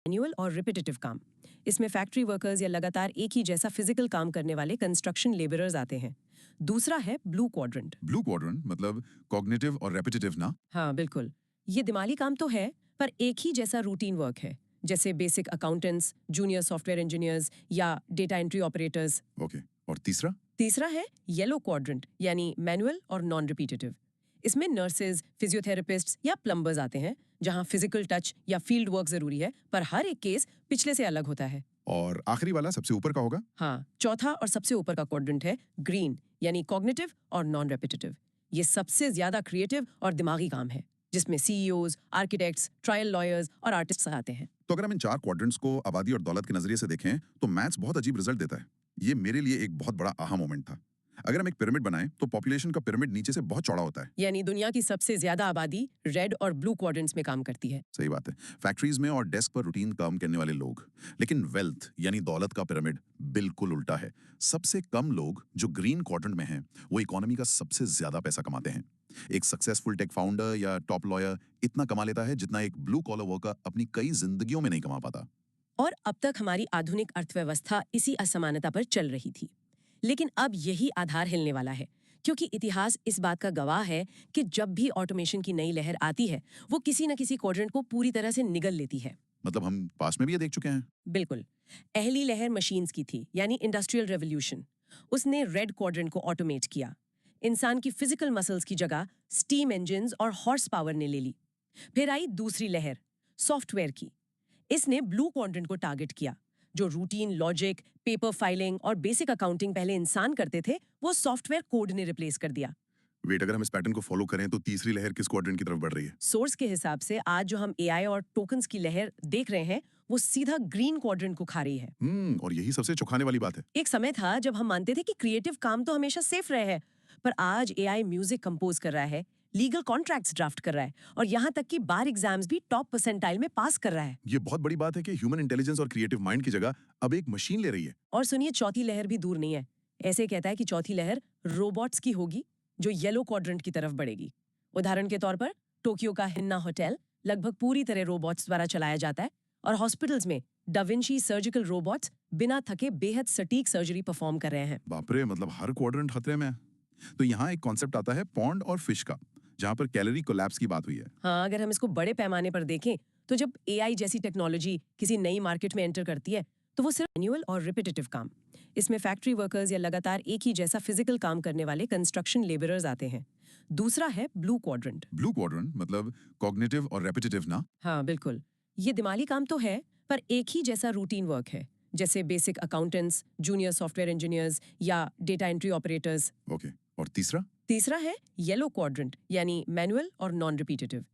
Manual और repetitive काम। इसमें फैक्ट्री वर्कर्स या लगातार एक ही जैसा फिजिकल काम करने वाले कंस्ट्रक्शन लेबरर्स आते हैं। दूसरा है ब्लू क्वाड्रेंट। ब्लू क्वाड्रेंट मतलब कॉग्निटिव और रेपिटेटिव ना। हाँ बिल्कुल, ये दिमागी काम तो है पर एक ही जैसा रूटीन वर्क है, जैसे basic accountants, junior software engineers या डेटा एंट्री ऑपरेटर्स। ओके, और तीसरा? तीसरा है येलो क्वाड्रेंट यानी मैनुअल और नॉन रिपीटेटिव। इसमें नर्सेज, फिजियोथेरेपिस्ट्स या प्लम्बर्स आते हैं, जहां फिजिकल टच या फील्ड वर्क जरूरी है, पर हर एक केस पिछले से अलग होता है। और आखिरी वाला सबसे ऊपर का होगा? हाँ, चौथा और सबसे ऊपर का क्वाड्रेंट है ग्रीन यानी कॉग्निटिव और नॉन रेपिटेटिव। ये सबसे ज्यादा क्रिएटिव और दिमागी काम है, जिसमें सीईओज, आर्किटेक्ट्स, ट्रायल लॉयर्स और आर्टिस्ट्स आते हैं। तो अगर हम इन चार क्वाड्रेंट्स को आबादी और दौलत के नजरिए से देखें तो मैथ्स बहुत अजीब रिजल्ट देता है। ये मेरे लिए एक बहुत बड़ा आहा मोमेंट था। अगर हम एक पिरामिड बनाएं तो पॉपुलेशन का पिरामिड नीचे से बहुत चौड़ा होता है। यानी दुनिया की सबसे ज्यादा आबादी रेड और ब्लू क्वाड्रेंट्स में काम करती है। सही बात है, फैक्ट्रीज में और डेस्क पर रूटीन काम करने वाले लोग। लेकिन वेल्थ यानी दौलत का पिरामिड बिल्कुल उल्टा है। सबसे कम लोग जो ग्रीन क्वाड्रेंट में हैं वो इकोनॉमी का सबसे ज्यादा पैसा कमाते हैं। एक सक्सेसफुल टेक फाउंडर या टॉप लॉयर इतना कमा लेता है जितना एक ब्लू कॉलर वर्कर अपनी कई जिंदगियों में नहीं कमा पाता। और अब तक हमारी आधुनिक अर्थव्यवस्था इसी असमानता पर चल रही थी। लेकिन अब यही आधार हिलने वाला है, क्योंकि इतिहास इस बात का गवाह है कि जब भी ऑटोमेशन की नई लहर आती है, वो किसी न किसी क्वाड्रेंट को पूरी तरह से निगल लेती है। मतलब हम पास में भी ये देख चुके हैं। बिल्कुल, पहली लहर मशीन्स की थी, यानी इंडस्ट्रियल रेवोल्यूशन। उसने रेड क्वाड्रेंट को ऑटोमेट किया। इंसान की फिजिकल मसल्स की जगह स्टीम इंजन्स और हॉर्स पावर ने ले ली। फिर आई दूसरी लहर, सॉफ्टवेयर की। इसने ब्लू क्वाड्रेंट को टारगेट किया। जो रूटीन लॉजिक, पेपर फाइलिंग और बेसिक अकाउंटिंग पहले इंसान करते थे, वो सॉफ्टवेयर कोड ने रिप्लेस कर दिया। वेट, अगर हम इस पैटर्न को फॉलो करें तो तीसरी लहर किस क्वाड्रेंट की तरफ बढ़ रही है? सोर्स के हिसाब से आज जो हम एआई और टोकन्स की लहर देख रहे हैं, वो सीधा ग्रीन क्वाड्रेंट को खा रही है। और यही सबसे चौंकाने वाली बात है। एक समय था जब हम मानते थे कि क्रिएटिव काम तो हमेशा सेफ रहे हैं, पर आज एआई म्यूजिक कंपोज कर रहा है, लीगल कॉन्ट्रैक्ट्स ड्राफ्ट कर रहा है और यहाँ तक कि बार एग्जाम्स भी टॉप परसेंटाइल में पास कर रहा है। ये बहुत बड़ी बात है कि ह्यूमन इंटेलिजेंस और क्रिएटिव माइंड की जगह अब एक मशीन ले रही है। और सुनिए, चौथी लहर भी दूर नहीं है। ऐसे कहता है कि चौथी लहर रोबोट्स की होगी, जो येलो क्वाड्रेंट की तरफ बढ़ेगी। उदाहरण के तौर पर टोक्यो का हिन्ना होटल लगभग पूरी तरह रोबोट्स द्वारा चलाया जाता है और हॉस्पिटल्स में डाविंची सर्जिकल रोबोट्स बिना थके बेहद सटीक सर्जरी परफॉर्म कर रहे हैं। बाप रे, मतलब हर क्वाड्रेंट खतरे में है। तो यहाँ एक कॉन्सेप्ट आता है पॉन्ड और फिश का, जहाँ पर कैलोरी कोलैप्स की बात हुई है। हाँ, अगर हम इसको बड़े पैमाने पर देखें तो जब एआई जैसी टेक्नोलॉजी किसी नई मार्केट में एंटर करती है तो वो सिर्फ मैन्युअल और रिपीटेटिव काम। इसमें फैक्ट्री वर्कर्स या लगातार एक ही जैसा फिजिकल काम करने वाले कंस्ट्रक्शन लेबरर्स आते हैं। दूसरा है ब्लू क्वाड्रेंट। ब्लू क्वाड्रेंट मतलब कॉग्निटिव और रेपिटेटिव ना। हाँ बिल्कुल, ये दिमागी काम तो है पर एक ही जैसा रूटीन वर्क है, जैसे basic accountants, junior software engineers या डेटा एंट्री ऑपरेटर्स। ओके, और तीसरा? तीसरा है येलो क्वाड्रेंट यानी मैनुअल और नॉन रिपीटेटिव।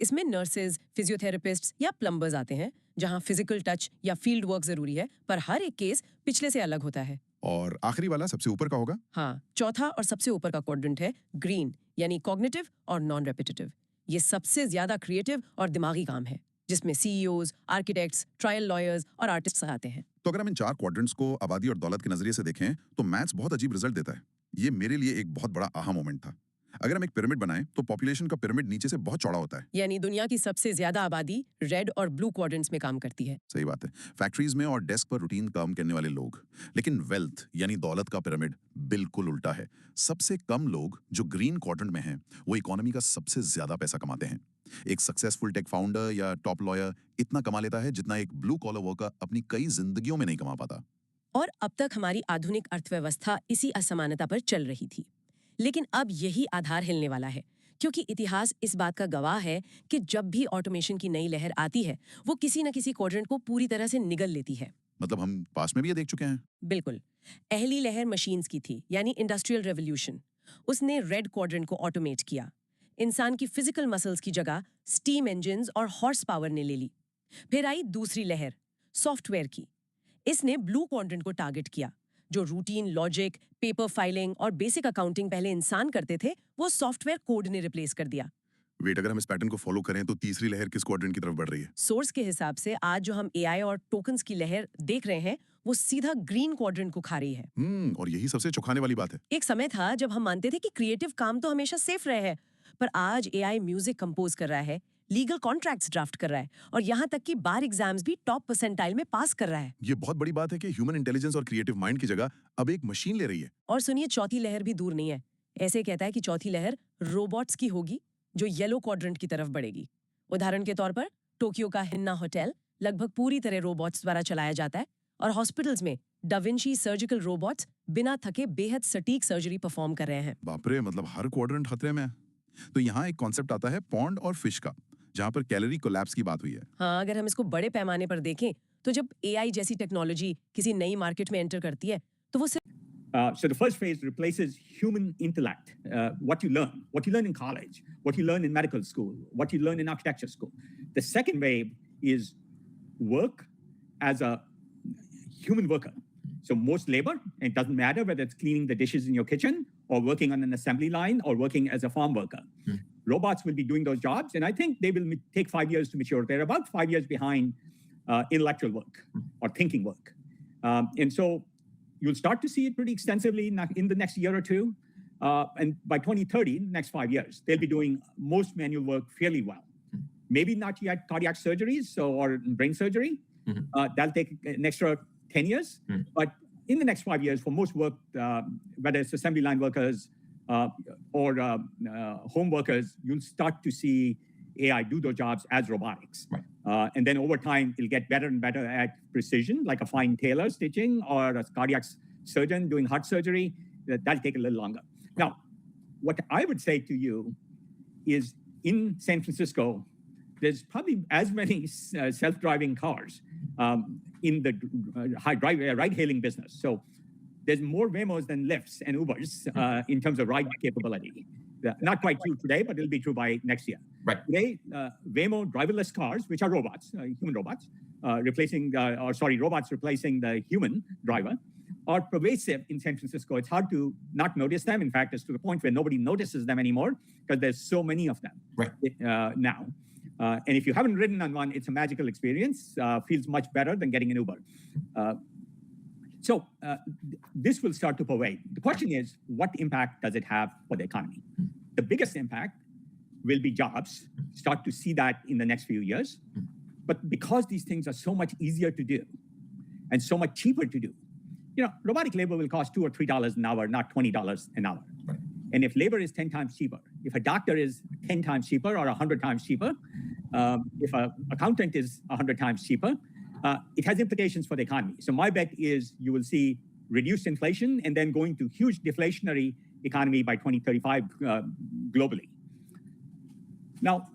इसमें नर्सेज, फिजियोथेरेपिस्ट्स या प्लम्बर्स आते हैं, जहां फिजिकल टच या फील्ड वर्क जरूरी है, पर हर एक केस पिछले से अलग होता है। और आखिरी वाला सबसे ऊपर का होगा? हाँ, चौथा और सबसे ऊपर का क्वाड्रेंट है ग्रीन यानी कॉग्निटिव और नॉन रेपिटेटिव। ये सबसे ज्यादा क्रिएटिव और दिमागी काम है, जिसमें सीईओज, आर्किटेक्ट्स, ट्रायल लॉयर्स और आर्टिस्ट्स आते हैं। तो अगर हम इन चार क्वाड्रेंट्स को आबादी और दौलत के नजरिए से देखें तो मैथ्स बहुत अजीब रिजल्ट देता है। ये मेरे लिए एक बहुत बड़ा आहा मोमेंट था। अगर हम एक पिरामिड बनाएं तो पॉपुलेशन का पिरामिड नीचे से बहुत चौड़ा होता है। यानी दुनिया की सबसे ज्यादा आबादी रेड और ब्लू क्वाड्रेंट्स में काम करती है। सही बात है, फैक्ट्रीज में और डेस्क पर रूटीन काम करने वाले लोग। लेकिन वेल्थ यानी दौलत का पिरामिड बिल्कुल उल्टा है। सबसे कम लोग जो ग्रीन क्वाड्रेंट में हैं वो इकोनॉमी का सबसे ज्यादा पैसा कमाते हैं। एक सक्सेसफुल टेक फाउंडर या टॉप लॉयर इतना कमा लेता है जितना एक ब्लू कॉलर वर्कर अपनी कई जिंदगियों में नहीं कमा पाता। और अब तक हमारी आधुनिक अर्थव्यवस्था इसी असमानता पर चल रही थी। लेकिन अब यही आधार हिलने वाला है, क्योंकि इतिहास इस बात का गवाह है कि जब भी ऑटोमेशन की नई लहर आती है, वो किसी न किसी क्वाड्रेंट को पूरी तरह से निगल लेती है। मतलब हम पास में भी ये देख चुके हैं। बिल्कुल, पहली लहर मशीन्स की थी, यानी इंडस्ट्रियल रेवोल्यूशन। उसने रेड क्वाड्रेंट को ऑटोमेट किया। इंसान की फिजिकल मसल्स की जगह स्टीम इंजन्स और हॉर्स पावर ने ले ली। फिर आई दूसरी लहर, सॉफ्टवेयर की। इसने ब्लू क्वाड्रेंट को टारगेट किया। जो रूटीन लॉजिक, पेपर फाइलिंग और बेसिक अकाउंटिंग पहले इंसान करते थे, वो सॉफ्टवेयर कोड ने रिप्लेस कर दिया। वेट, अगर हम इस पैटर्न को फॉलो करें तो तीसरी लहर किस क्वाड्रेंट की तरफ बढ़ रही है? सोर्स के हिसाब से आज जो हम एआई और टोकन्स की लहर देख रहे हैं, वो सीधा ग्रीन क्वाड्रेंट को खा रही है। और यही सबसे चौंकाने वाली बात है। एक समय था जब हम मानते थे कि क्रिएटिव काम तो हमेशा सेफ रहे हैं, पर आज एआई म्यूजिक कंपोज कर रहा है, लीगल कॉन्ट्रैक्ट्स ड्राफ्ट कर रहा है और यहाँ तक कि बार एग्जाम्स भी टॉप परसेंटाइल में पास कर रहा है। ये बहुत बड़ी बात है कि ह्यूमन इंटेलिजेंस और क्रिएटिव माइंड की जगह अब एक मशीन ले रही है। और सुनिए, चौथी लहर भी दूर नहीं है। ऐसे कहता है कि चौथी लहर रोबोट्स की होगी जो येलो क्वाड्रेंट की तरफ बढ़ेगी। उदाहरण के तौर पर टोक्यो का हिन्ना होटल लगभग पूरी तरह रोबोट्स द्वारा चलाया जाता है और हॉस्पिटल्स में डाविंची सर्जिकल रोबोट्स बिना थके बेहद सटीक सर्जरी परफॉर्म कर रहे हैं। बाप रे, मतलब हर क्वाड्रेंट खतरे में है। तो यहाँ एक कॉन्सेप्ट आता है पॉन्ड और फिश का, जहाँ पर कैलोरी कोलैप्स की बात हुई है। हाँ, अगर हम इसको बड़े पैमाने पर देखें तो जब एआई जैसी टेक्नोलॉजी किसी नई मार्केट में एंटर करती है तो वो So the first phase replaces human intellect, what you learn in college, what you learn in medical school, what you learn in architecture school. The second wave is work as a human worker. So most labor, it doesn't matter whether it's cleaning the dishes in your kitchen or working on an assembly line or working as a farm worker. Robots will be doing those jobs, and I think they will take 5 years to mature. They're about 5 years behind intellectual work or thinking work. And so you'll start to see it pretty extensively in the next year or two. And by 2030, next 5 years, they'll be doing most manual work fairly well. Maybe not yet cardiac surgeries or brain surgery. That'll take an extra 10 years. But in the next 5 years, for most work, whether it's assembly line workers or home workers, you'll start to see AI do those jobs as robotics. Right. And then over time, it'll get better and better at precision, like a fine tailor stitching or a cardiac surgeon doing heart surgery. That'll take a little longer. Now, what I would say to you is in San Francisco, there's probably as many self-driving cars in the ride-hailing business. So there's more Waymos than Lyfts and Ubers in terms of ride capability. Not quite true today, but it'll be true by next year. Right. Today, Waymo driverless cars, which are robots, human robots, robots replacing the human driver, are pervasive in San Francisco. It's hard to not notice them. In fact, it's to the point where nobody notices them anymore because there's so many of them now. And if you haven't ridden on one, it's a magical experience. Feels much better than getting an Uber. So this will start to pervade. The question is, what impact does it have for the economy? The biggest impact will be jobs. Start to see that in the next few years. But because these things are so much easier to do and so much cheaper to do, robotic labor will cost $2 or $3 an hour, not $20 an hour. Right. And if labor is 10 times cheaper, if a doctor is 10 times cheaper or 100 times cheaper, if an accountant is 100 times cheaper, it has implications for the economy. So my bet is you will see reduced inflation and then going to huge deflationary economy by 2035 globally. Now,